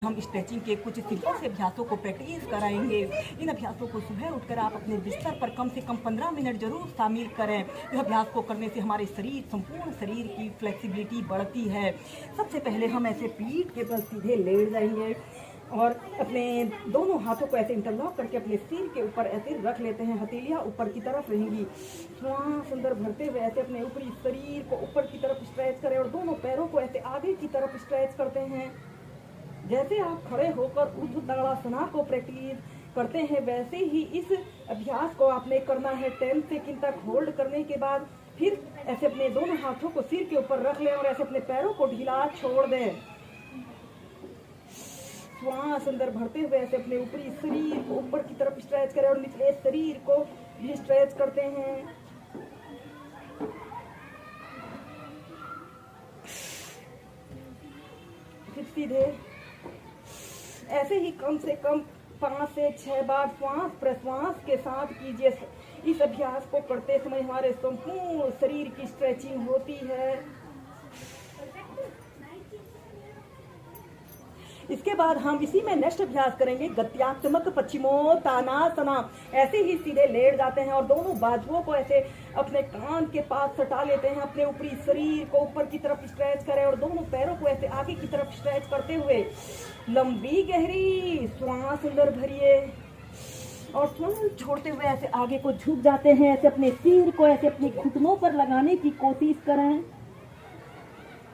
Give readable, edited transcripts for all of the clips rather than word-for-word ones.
हम स्ट्रेचिंग के कुछ सिंपल से अभ्यासों को प्रैक्टिस कराएंगे। इन अभ्यासों को सुबह उठकर आप अपने बिस्तर पर कम से कम 15 मिनट जरूर शामिल करें। यह अभ्यास को करने से हमारे संपूर्ण शरीर की फ्लेक्सिबिलिटी बढ़ती है। सबसे पहले हम ऐसे पीठ के बल सीधे लेट जाएंगे और अपने दोनों हाथों को ऐसे इंटरलॉक करके अपने सिर के ऊपर ऐसे रख लेते हैं। हथेलियां ऊपर की तरफ रहेंगी। श्वास अंदर भरते हुए ऐसे अपने ऊपरी शरीर को ऊपर की तरफ स्ट्रेच करें और दोनों पैरों को ऐसे आगे की तरफ स्ट्रेच करते हैं। जैसे आप खड़े होकर ऊर्ध्व ताड़ासना को प्रैक्टिस करते हैं, वैसे ही इस अभ्यास को आपने करना है। 10 सेकंड तक होल्ड करने के बाद फिर ऐसे अपने दोनों हाथों को सिर के ऊपर रख लें और ऐसे अपने पैरों को ढीला छोड़ दें। श्वास अंदर भरते हुए ऐसे अपने ऊपरी शरीर को ऊपर की तरफ स्ट्रेच करें और निचले शरीर को भी स्ट्रेच करते हैं। फिर सीधे ऐसे ही कम से कम 5 से 6 बार श्वास प्रश्वास के साथ कीजिए। इस अभ्यास को करते समय हमारे संपूर्ण शरीर की स्ट्रेचिंग होती है। इसके बाद हम इसी में नेक्स्ट अभ्यास करेंगे गत्यात्मक पश्चिमोत्तानासना। ऐसे ही सीधे लेट जाते हैं और दोनों बाजुओं को ऐसे अपने कान के पास सटा लेते हैं। अपने ऊपरी शरीर को ऊपर की तरफ स्ट्रेच करें और दोनों पैरों को ऐसे आगे की तरफ स्ट्रेच करते हुए लंबी गहरी श्वास अंदर भरिए और श्वास छोड़ते हुए ऐसे आगे को झुक जाते हैं। ऐसे अपने सिर को ऐसे अपने घुटनों पर लगाने की कोशिश करें।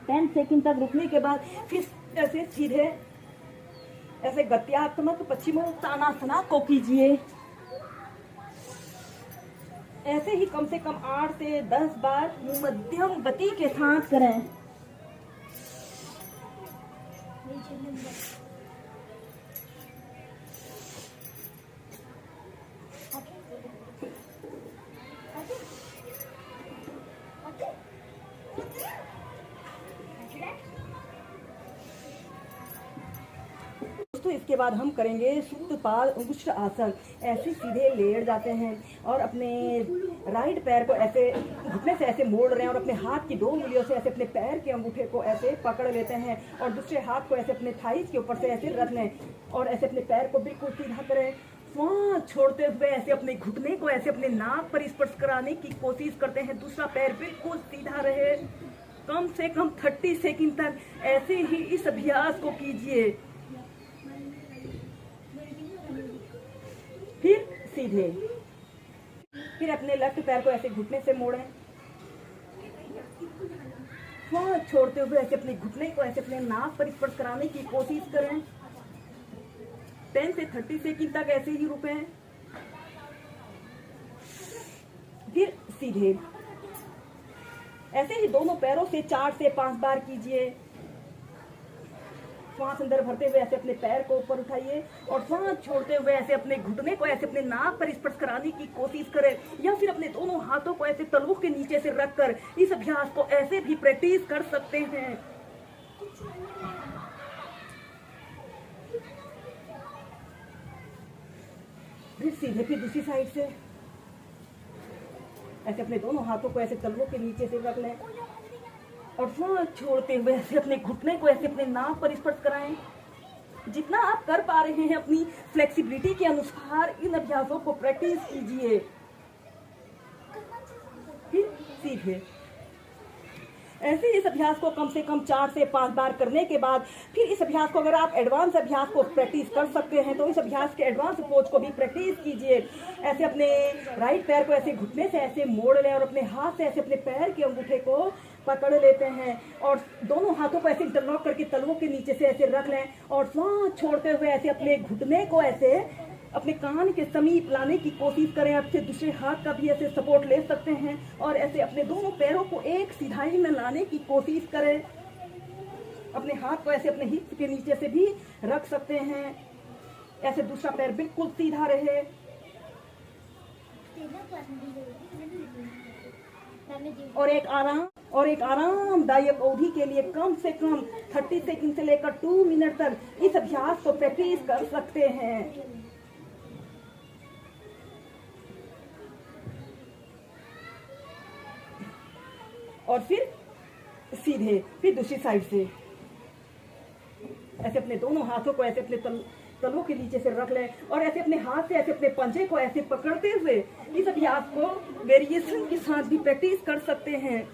10 सेकंड तक रुकने के बाद फिर ऐसे सीधे ऐसे गत्यात्मक पश्चिमोत्तानासना को कीजिए। ऐसे ही कम से कम 8 से 10 बार मध्यम गति के साथ करें। तो इसके बाद हम करेंगे सुप्त पाद अंगुष्ठ आसन। ऐसे सीधे लेट जाते हैं और अपने राइट पैर को ऐसे घुटने से ऐसे मोड़ रहे हैं और अपने हाथ की 2 उंगलियों से ऐसे अपने पैर के अंगूठे को ऐसे पकड़ लेते हैं और दूसरे हाथ को ऐसे अपने थाइस के ऊपर से ऐसे रख लें और ऐसे अपने पैर को बिल्कुल सीधा करें। श्वास छोड़ते हुए ऐसे अपने घुटने को ऐसे अपने नाक पर स्पर्श कराने की कोशिश करते हैं। दूसरा पैर बिल्कुल सीधा रहे। कम से कम 30 सेकंड तक ऐसे ही इस अभ्यास को कीजिए। फिर सीधे फिर अपने लेफ्ट पैर को ऐसे घुटने से मोड़ें। श्वास छोड़ते हुए ऐसे अपने घुटने को ऐसे अपने नाक पर स्पर्श कराने की कोशिश करें। 10 से 30 सेकंड तक ऐसे ही रुकें। फिर सीधे ऐसे ही दोनों पैरों से 4 से 5 बार कीजिए। श्वास अंदर भरते हुए ऐसे अपने पैर को ऊपर उठाइए और श्वास छोड़ते हुए ऐसे अपने घुटने को ऐसे अपने नाक पर स्पर्श कराने की कोशिश करें या फिर अपने दोनों हाथों को ऐसे तलवों के नीचे से रखकर इस अभ्यास को ऐसे भी प्रैक्टिस कर सकते हैं। फिर सीधे फिर दूसरी साइड से ऐसे अपने दोनों हाथों को ऐसे तलवों के नीचे से रख लें और श्वास छोड़ते हुए ऐसे अपने घुटने को ऐसे अपने नाक पर स्पर्श कराएं। जितना आप कर पा रहे हैं अपनी फ्लेक्सिबिलिटी के अनुसार इन अभ्यासों को प्रैक्टिस कीजिए। फिर सीधे ऐसे इस अभ्यास को कम से कम 4 से 5 बार करने के बाद फिर इस अभ्यास को अगर आप एडवांस अभ्यास को प्रैक्टिस कर सकते हैं तो इस अभ्यास के एडवांस अप्रोच को भी प्रैक्टिस कीजिए। ऐसे अपने राइट पैर को ऐसे घुटने से ऐसे मोड़ लें और अपने हाथ से ऐसे अपने पैर के अंगूठे को पकड़ लेते हैं और दोनों हाथों को ऐसे इंटरलॉक करके तलवों के नीचे से ऐसे रख लें और श्वास छोड़ते हुए ऐसे अपने घुटने को ऐसे अपने कान के समीप लाने की कोशिश करें। आपसे दूसरे हाथ का भी ऐसे सपोर्ट ले सकते हैं और ऐसे अपने दोनों पैरों को एक सीधाई में लाने की कोशिश करें। अपने हाथ को ऐसे अपने हिप के नीचे से भी रख सकते हैं। ऐसे दूसरा पैर बिल्कुल सीधा रहे। और एक आरामदायक अवधि के लिए कम से कम 30 सेकंड से लेकर 2 मिनट तक इस अभ्यास को प्रैक्टिस कर सकते हैं। और फिर सीधे फिर दूसरी साइड से ऐसे अपने दोनों हाथों को ऐसे अपने तलों के नीचे से रख लें और ऐसे अपने हाथ से ऐसे अपने पंजे को ऐसे पकड़ते हुए इस अभ्यास को वेरिएशन के साथ भी प्रैक्टिस कर सकते हैं।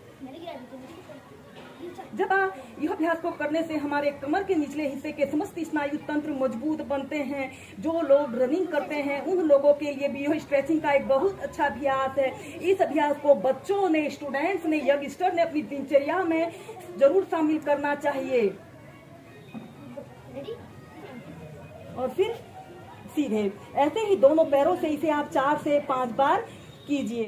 जब यह अभ्यास को करने से हमारे कमर के निचले हिस्से के समस्त स्नायु तंत्र मजबूत बनते हैं। जो लोग रनिंग करते हैं उन लोगों के लिए भी यह स्ट्रेचिंग का एक बहुत अच्छा अभ्यास है। इस अभ्यास को बच्चों ने, स्टूडेंट्स ने, यंगस्टर ने अपनी दिनचर्या में जरूर शामिल करना चाहिए। और फिर सीधे ऐसे ही दोनों पैरों से इसे आप 4 से 5 बार कीजिए।